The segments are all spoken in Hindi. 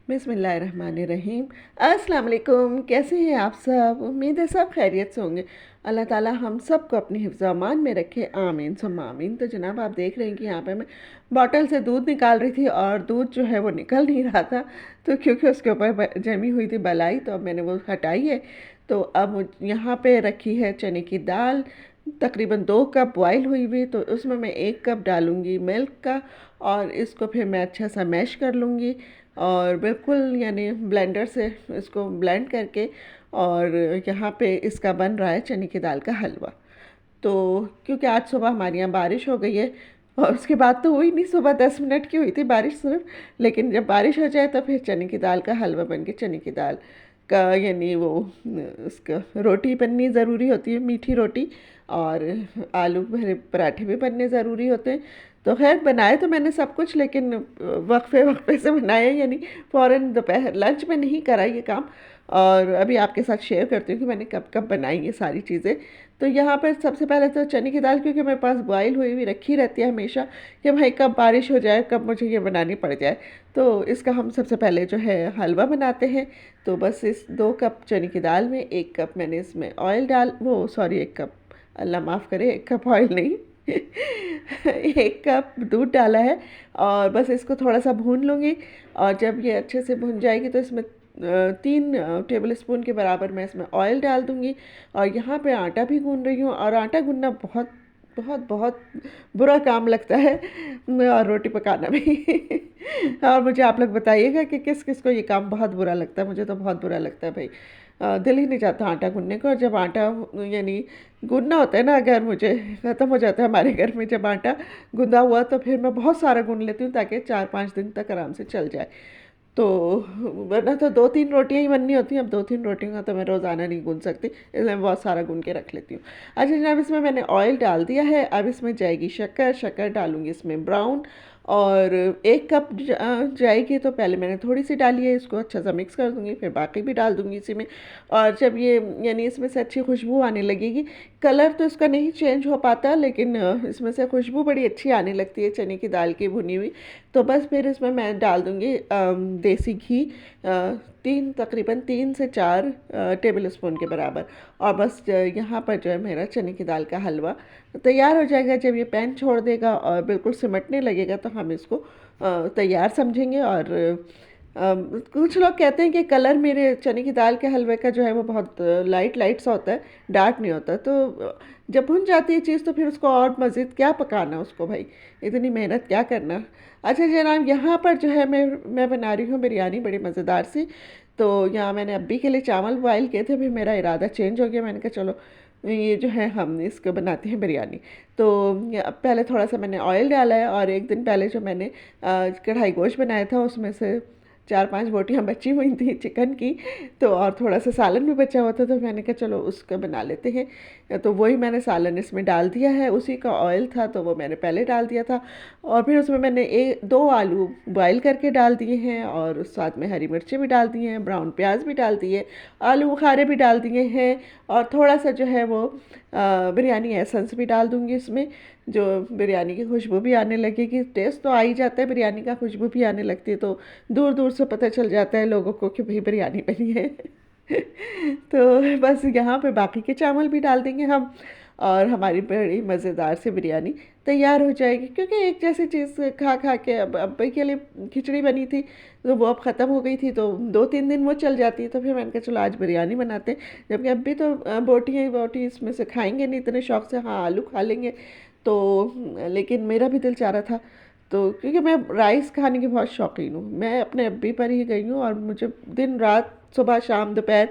बिस्मिल्लाहिर्रहमानिर्रहीम। अस्सलाम वालेकुम। कैसे हैं आप सब? उम्मीद है सब खैरियत से होंगे। अल्लाह ताला हम सब को अपनी हिफ्ज़ अमान में रखे, आमीन सुम्मा आमीन। तो जनाब आप देख रहे हैं कि यहाँ पे मैं बॉटल से दूध निकाल रही थी और दूध जो है वो निकल नहीं रहा था, तो क्योंकि उसके ऊपर जमी हुई थी बलाई, तो अब मैंने वो हटाई है। तो अब यहाँ पे रखी है चने की दाल, तकरीबन 2 कप बॉयल हुई हुई, तो उसमें मैं 1 कप डालूँगी मिल्क का, और इसको फिर मैं अच्छा सा मैश कर लूँगी और बिल्कुल यानी ब्लेंडर से इसको ब्लेंड करके। और यहाँ पे इसका बन रहा है चने की दाल का हलवा। तो क्योंकि आज सुबह हमारे यहाँ बारिश हो गई है, और उसके बाद तो हुई नहीं, सुबह 10 मिनट की हुई थी बारिश सिर्फ, लेकिन जब बारिश हो जाए तो फिर चने की दाल का हलवा बन के चने की दाल का यानी वो उसका रोटी बननी ज़रूरी होती है, मीठी रोटी, और आलू भरे पराठे भी बनने ज़रूरी होते हैं। तो खैर बनाए तो मैंने सब कुछ, लेकिन वक्फे वक्फे से बनाए, यानी फ़ौरन दोपहर लंच में नहीं करा ये काम। और अभी आपके साथ शेयर करती हूँ कि मैंने कब कब बनाई ये सारी चीज़ें। तो यहाँ पर सबसे पहले तो चने की दाल, क्योंकि मेरे पास बॉयल हुई हुई रखी रहती है हमेशा, कि भाई कब बारिश हो जाए, कब मुझे ये बनानी पड़ जाए। तो इसका हम सबसे पहले जो है हलवा बनाते हैं। तो बस इस 2 कप चने की दाल में 1 कप मैंने इसमें ऑयल डाल, वो सॉरी 1 कप, अल्लाह माफ़ करे, 1 कप ऑयल नहीं 1 कप दूध डाला है। और बस इसको थोड़ा सा भून लूँगी, और जब ये अच्छे से भुन जाएगी तो इसमें 3 टेबल स्पून के बराबर मैं इसमें ऑयल डाल दूँगी। और यहाँ पे आटा भी गूँध रही हूँ, और आटा गूँधना बहुत बहुत बहुत बुरा काम लगता है, और रोटी पकाना भी और मुझे आप लोग बताइएगा कि किस किस को ये काम बहुत बुरा लगता है। मुझे तो बहुत बुरा लगता है भाई, दिल ही नहीं चाहता आटा गूँधने को। और जब आटा यानी गूँधना होता है ना, अगर मुझे ख़त्म हो जाता है हमारे घर में जब आटा गूँधा हुआ, तो फिर मैं बहुत सारा गूँध लेती हूँ ताकि 4-5 दिन तक आराम से चल जाए। तो वरना तो 2-3 रोटियाँ ही बननी होती हैं। अब 2-3 रोटियों का तो मैं रोज़ाना नहीं गूँध सकती, इसलिए मैं बहुत सारा गूँध के रख लेती हूँ। अच्छा जनाब, इसमें मैंने ऑयल डाल दिया है। अब इसमें जाएगी शक्कर, शक्कर डालूँगी इसमें ब्राउन। और 1 कप जाएगी, तो पहले मैंने थोड़ी सी डाली है, इसको अच्छा सा मिक्स कर दूँगी, फिर बाकी भी डाल दूँगी इसी में। और जब ये यानी इसमें से अच्छी खुशबू आने लगेगी, कलर तो इसका नहीं चेंज हो पाता, लेकिन इसमें से खुशबू बड़ी अच्छी आने लगती है चने की दाल की भुनी हुई। तो बस फिर इसमें मैं डाल दूँगी देसी घी, तकरीबन 3 से 4 टेबल स्पून के बराबर। और बस यहाँ पर जो है मेरा चने की दाल का हलवा तैयार हो जाएगा। जब ये पैन छोड़ देगा और बिल्कुल सिमटने लगेगा, तो हम इसको तैयार समझेंगे। और कुछ लोग कहते हैं कि कलर मेरे चने की दाल के हलवे का जो है वो बहुत लाइट लाइट सा होता है, डार्क नहीं होता। तो जब भुन जाती है चीज़, तो फिर उसको और मज़ीद क्या पकाना उसको भाई, इतनी मेहनत क्या करना। अच्छा जनाब, यहाँ पर जो है मैं बना रही हूँ बिरयानी बड़ी मज़ेदार सी। तो यहाँ मैंने अभी के लिए चावल बॉयल किए थे, फिर मेरा इरादा चेंज हो गया। मैंने कहा चलो ये जो है हम इसको बनाते हैं बिरयानी। तो पहले थोड़ा सा मैंने ऑयल डाला है, और एक दिन पहले जो मैंने कढ़ाई गोश्त बनाया था, उसमें से 4-5 बोटियाँ बची हुई थी चिकन की। तो और थोड़ा सा सालन भी बचा हुआ था, तो मैंने कहा चलो उसका बना लेते हैं। तो वही मैंने सालन इसमें डाल दिया है, उसी का ऑयल था तो वो मैंने पहले डाल दिया था। और फिर उसमें मैंने 2 आलू बॉयल करके डाल दिए हैं, और उस साथ में हरी मिर्चें भी डाल दी हैं, ब्राउन प्याज भी डाल दिए, आलू बुखारे भी डाल दिए हैं। और थोड़ा सा जो है वो बिरयानी एसेंस भी डाल दूँगी इसमें, जो बिरयानी की खुशबू भी आने लगेगी। टेस्ट तो आ ही जाता है बिरयानी का, खुशबू भी आने लगती है, तो दूर दूर से पता चल जाता है लोगों को कि भाई बिरयानी बनी है तो बस यहाँ पे बाकी के चावल भी डाल देंगे हम, और हमारी बड़ी मज़ेदार सी बिरयानी तैयार हो जाएगी। क्योंकि एक जैसी चीज़ खा खा के अब के लिए खिचड़ी बनी थी, तो वो अब ख़त्म हो गई थी, तो 2-3 दिन वो चल जाती है। तो फिर मैंने कहा चलो आज बिरयानी बनाते हैं, जबकि अब भी तो बोटी वोटी इसमें से खाएंगे नहीं इतने शौक से। हाँ, आलू खा लेंगे तो, लेकिन मेरा भी दिल चाह रहा था। तो क्योंकि मैं राइस खाने की बहुत शौकीन हूँ, मैं अपने अब्बी पर ही गई हूँ, और मुझे दिन रात सुबह शाम दोपहर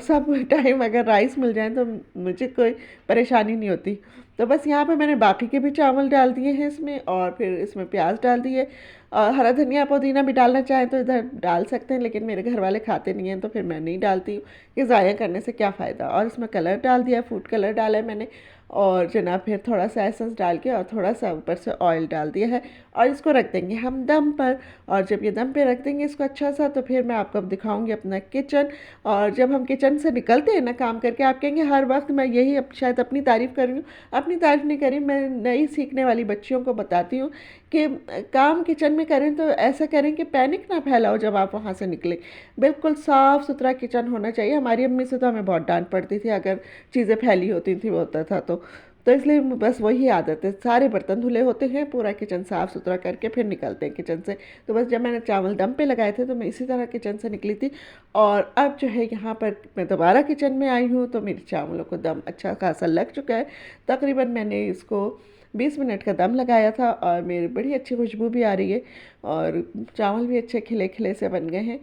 सब टाइम अगर राइस मिल जाए तो मुझे कोई परेशानी नहीं होती। तो बस यहाँ पे मैंने बाकी के भी चावल डाल दिए हैं इसमें, और फिर इसमें प्याज डाल दिए। और हरा धनिया पुदीना भी डालना चाहें तो इधर डाल सकते हैं, लेकिन मेरे घर वाले खाते नहीं हैं, तो फिर मैं नहीं डालती हूँ, कि ज़ाया करने से क्या फ़ायदा। और इसमें कलर डाल दिया, फूड कलर डाला है मैंने। और जनाब फिर थोड़ा सा एसेंस डाल के और थोड़ा सा ऊपर से ऑयल डाल दिया है और इसको रख देंगे हम दम पर। और जब ये दम पे रख देंगे इसको अच्छा सा, तो फिर मैं आपको अब दिखाऊंगी अपना किचन। और जब हम किचन से निकलते हैं ना काम करके, आप कहेंगे हर वक्त मैं यही शायद अपनी तारीफ़ कर रही हूँ। अपनी तारीफ़ नहीं करी, मैं नई सीखने वाली बच्चियों को बताती हूँ कि काम किचन में करें तो ऐसा करें कि पैनिक ना फैलाओ जब आप वहाँ से निकलें। बिल्कुल साफ़ सुथरा किचन होना चाहिए। हमारी अम्मी से तो हमें बहुत डांट पड़ती थी अगर चीज़ें फैली होती थी, वो होता था तो इसलिए बस वही आदत है। सारे बर्तन धुले होते हैं, पूरा किचन साफ़ सुथरा करके फिर निकलते हैं किचन से। तो बस जब मैंने चावल दम पे लगाए थे तो मैं इसी तरह किचन से निकली थी। और अब जो है यहाँ पर मैं दोबारा किचन में आई हूँ, तो मेरे चावलों को दम अच्छा खासा लग चुका है। तकरीबन मैंने इसको 20 मिनट का दम लगाया था और मेरी बड़ी अच्छी खुशबू भी आ रही है और चावल भी अच्छे खिले खिले से बन गए हैं।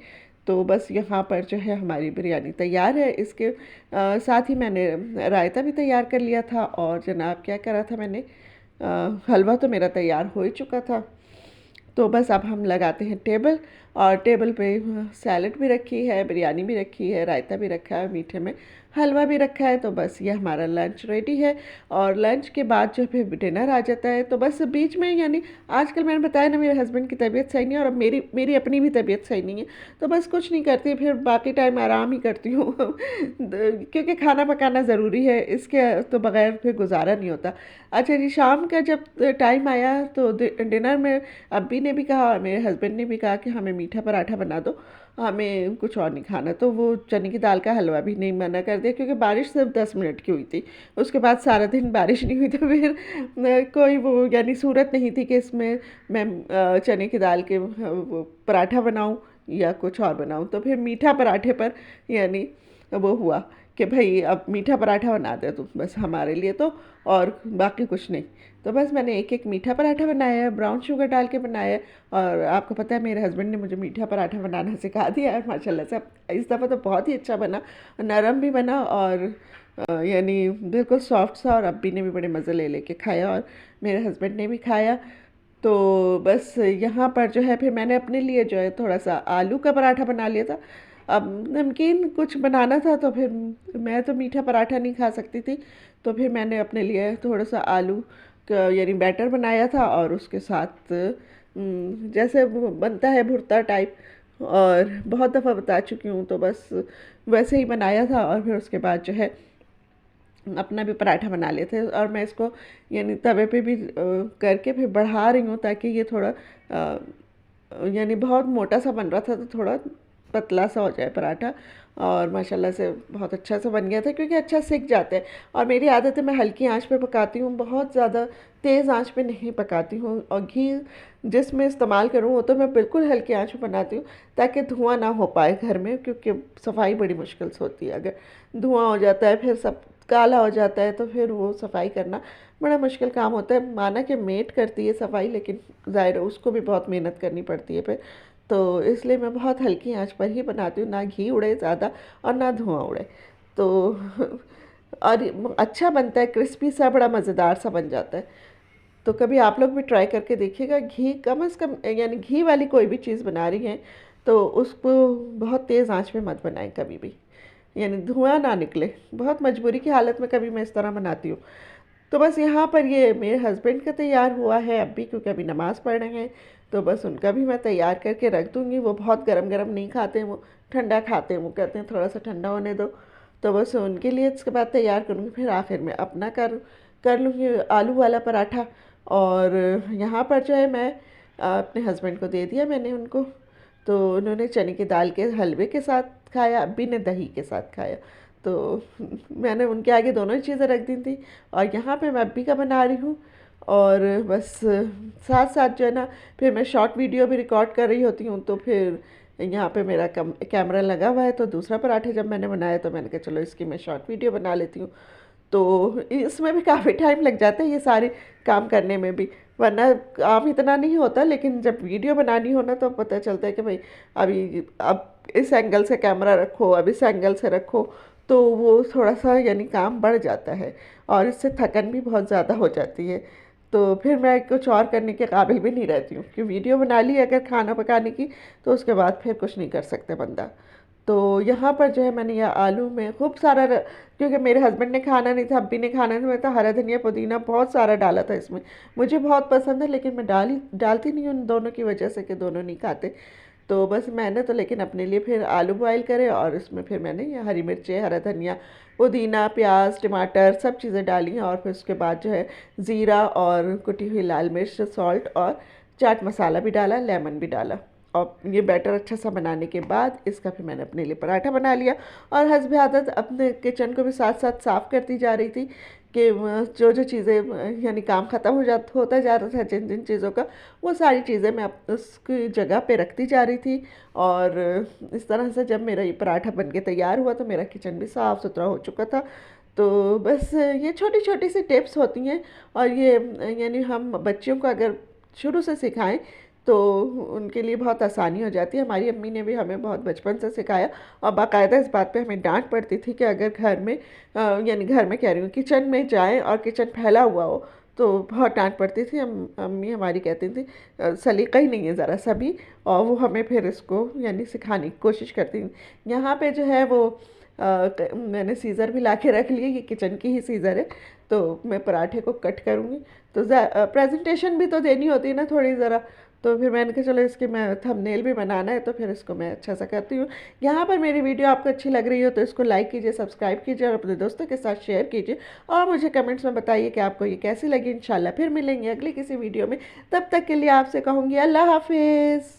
तो बस यहाँ पर जो है हमारी बिरयानी तैयार है। इसके साथ ही मैंने रायता भी तैयार कर लिया था। और जनाब क्या करा था मैंने, हलवा तो मेरा तैयार हो ही चुका था। तो बस अब हम लगाते हैं टेबल। और टेबल पे सैलड भी रखी है, बिरयानी भी रखी है, रायता भी रखा है, मीठे में हलवा भी रखा है। तो बस ये हमारा लंच रेडी है। और लंच के बाद जो फिर डिनर आ जाता है। तो बस बीच में यानी आजकल मैंने बताया ना मेरे हस्बैंड की तबीयत सही नहीं है और अब मेरी मेरी अपनी भी तबीयत सही नहीं है। तो बस कुछ नहीं करती, फिर बाकी टाइम आराम ही करती हूँ क्योंकि खाना पकाना ज़रूरी है, इसके तो बगैर फिर गुजारा नहीं होता। अच्छा जी, शाम का जब टाइम आया तो डिनर में अब्बी ने भी कहा और मेरे हस्बैंड ने भी कहा कि हमें मीठा पराठा बना दो, हमें कुछ और नहीं खाना। तो वो चने की दाल का हलवा भी नहीं मना कर दिया क्योंकि बारिश सिर्फ 10 मिनट की हुई थी, उसके बाद सारा दिन बारिश नहीं हुई। तो फिर कोई वो यानी सूरत नहीं थी कि इसमें मैं चने की दाल के वो पराठा बनाऊं या कुछ और बनाऊं। तो फिर मीठा पराठे पर यानी वो हुआ कि भाई अब मीठा पराठा बना दे तो बस हमारे लिए तो, और बाकी कुछ नहीं। तो बस मैंने एक एक मीठा पराठा बनाया है, ब्राउन शुगर डाल के बनाया है। और आपको पता है मेरे हस्बैंड ने मुझे मीठा पराठा बनाना सिखा दिया है माशाल्लाह से। इस दफ़ा तो बहुत ही अच्छा बना, नरम भी बना और यानी बिल्कुल सॉफ्ट सा। और अब्बी ने भी बड़े मज़े ले लेके खाया और मेरे हस्बैंड ने भी खाया। तो बस यहाँ पर जो है फिर मैंने अपने लिए जो है थोड़ा सा आलू का पराठा बना लिया था। अब नमकीन कुछ बनाना था तो फिर मैं तो मीठा पराठा नहीं खा सकती थी, तो फिर मैंने अपने लिए थोड़ा सा आलू का यानी बैटर बनाया था और उसके साथ जैसे वो बनता है भुर्ता टाइप, और बहुत दफ़ा बता चुकी हूँ, तो बस वैसे ही बनाया था। और फिर उसके बाद जो है अपना भी पराठा बना लिए थे और मैं इसको यानी तवे पे भी करके फिर बढ़ा रही हूँ ताकि ये थोड़ा यानी बहुत मोटा सा बन रहा था तो थोड़ा पतला सा हो जाए पराठा। और माशाल्लाह से बहुत अच्छा सा बन गया था क्योंकि अच्छा सिक जाता है। और मेरी आदत है मैं हल्की आंच पे पकाती हूँ, बहुत ज़्यादा तेज़ आंच पे नहीं पकाती हूँ। और घी जिसमें इस्तेमाल करूँ वो तो मैं बिल्कुल हल्की आंच पे बनाती हूँ ताकि धुआं ना हो पाए घर में, क्योंकि सफाई बड़ी मुश्किल से होती है। अगर धुआं हो जाता है फिर सब काला हो जाता है तो फिर वो सफाई करना बड़ा मुश्किल काम होता है। माना कि मेड करती है सफाई, लेकिन ज़ाहिर है उसको भी बहुत मेहनत करनी पड़ती है फिर। तो इसलिए मैं बहुत हल्की आंच पर ही बनाती हूँ, ना घी उड़े ज़्यादा और ना धुआं उड़े। तो और अच्छा बनता है, क्रिस्पी सा, बड़ा मज़ेदार सा बन जाता है। तो कभी आप लोग भी ट्राई करके देखिएगा। घी कम से कम यानी घी वाली कोई भी चीज़ बना रही हैं तो उसको बहुत तेज़ आंच में मत बनाएं कभी भी, यानी धुआं ना निकले। बहुत मजबूरी की हालत में कभी मैं इस तरह बनाती हूँ। तो बस यहाँ पर ये मेरे हस्बैंड का तैयार हुआ है अभी, क्योंकि अभी नमाज़ पढ़ रहे हैं। तो बस उनका भी मैं तैयार करके रख दूँगी। वो बहुत गरम गरम नहीं खाते हैं, वो ठंडा खाते हैं। वो कहते हैं थोड़ा सा ठंडा होने दो। तो बस उनके लिए इसके बाद तैयार करूँगी, फिर आखिर में अपना कर लूँगी आलू वाला पराठा। और यहाँ पर जो है मैं अपने हस्बैंड को दे दिया मैंने उनको। तो उन्होंने चने की दाल के हलवे के साथ खाया, अब्बी ने दही के साथ खाया। तो मैंने उनके आगे दोनों ही चीज़ें रख दी थी। और यहाँ पे मैं अब्बी का बना रही हूँ। और बस साथ साथ जो है ना फिर मैं शॉर्ट वीडियो भी रिकॉर्ड कर रही होती हूँ। तो फिर यहाँ पे मेरा कैमरा लगा हुआ है, तो दूसरा पराठा जब मैंने बनाया तो मैंने कहा चलो इसकी मैं शॉर्ट वीडियो बना लेती हूँ। तो इसमें भी काफ़ी टाइम लग जाता है ये सारे काम करने में भी, वरना काम इतना नहीं होता। लेकिन जब वीडियो बनानी हो ना तो पता चलता है कि भाई अभी अब इस एंगल से कैमरा रखो, अब इस एंगल से रखो, तो वो थोड़ा सा यानी काम बढ़ जाता है और इससे थकन भी बहुत ज़्यादा हो जाती है। तो फिर मैं कुछ और करने के काबिल भी नहीं रहती हूँ कि वीडियो बना ली अगर खाना पकाने की, तो उसके बाद फिर कुछ नहीं कर सकते बंदा। तो यहाँ पर जो है मैंने यह आलू में खूब सारा क्योंकि मेरे हस्बैंड ने खाना नहीं था, अब्बी ने खाना नहीं था, तो हरा धनिया पुदीना बहुत सारा डाला था इसमें। मुझे बहुत पसंद है लेकिन मैं डालती नहीं हूँ उन दोनों की वजह से कि दोनों नहीं खाते। तो बस मैंने तो लेकिन अपने लिए फिर आलू बॉईल करे और उसमें फिर मैंने ये हरी मिर्चें, हरा धनिया, पुदीना, प्याज, टमाटर सब चीज़ें डाली हैं। और फिर उसके बाद जो है ज़ीरा और कुटी हुई लाल मिर्च, सॉल्ट और चाट मसाला भी डाला, लेमन भी डाला। और ये बैटर अच्छा सा बनाने के बाद इसका फिर मैंने अपने लिए पराठा बना लिया। और हस्ब आदत अपने किचन को भी साथ साथ साफ़ करती जा रही थी कि जो जो चीज़ें यानी काम ख़त्म होता जा रहा था जिन जिन चीज़ों का, वो सारी चीज़ें मैं उसकी जगह पे रखती जा रही थी। और इस तरह से जब मेरा ये पराठा बन के तैयार हुआ तो मेरा किचन भी साफ़ सुथरा हो चुका था। तो बस ये छोटी छोटी सी टिप्स होती हैं। और ये यानी हम बच्चियों को अगर शुरू से सिखाएं तो उनके लिए बहुत आसानी हो जाती है। हमारी अम्मी ने भी हमें बहुत बचपन से सिखाया और बाकायदा इस बात पे हमें डांट पड़ती थी कि अगर घर में यानी घर में कह रही हूँ किचन में जाएं और किचन फैला हुआ हो तो बहुत डांट पड़ती थी। अम्मी हमारी कहती थी सलीका ही नहीं है ज़रा सा भी। और वो हमें फिर इसको यानी सिखाने की कोशिश करती थी। यहाँ पे जो है वो मैंने सीज़र भी ला के रख लिए, ये किचन की ही सीज़र है। तो मैं पराठे को कट करूँगी। तो प्रेजेंटेशन भी तो देनी होती है ना थोड़ी ज़रा। तो फिर मैंने कहा चलो इसकी मैं थंबनेल भी बनाना है तो फिर इसको मैं अच्छा सा करती हूँ। यहाँ पर मेरी वीडियो आपको अच्छी लग रही हो तो इसको लाइक कीजिए, सब्सक्राइब कीजिए और अपने दोस्तों के साथ शेयर कीजिए। और मुझे कमेंट्स में बताइए कि आपको ये कैसी लगी। इंशाल्लाह फिर मिलेंगे अगली किसी वीडियो में। तब तक के लिए आपसे कहूँगी अल्लाह हाफिज़।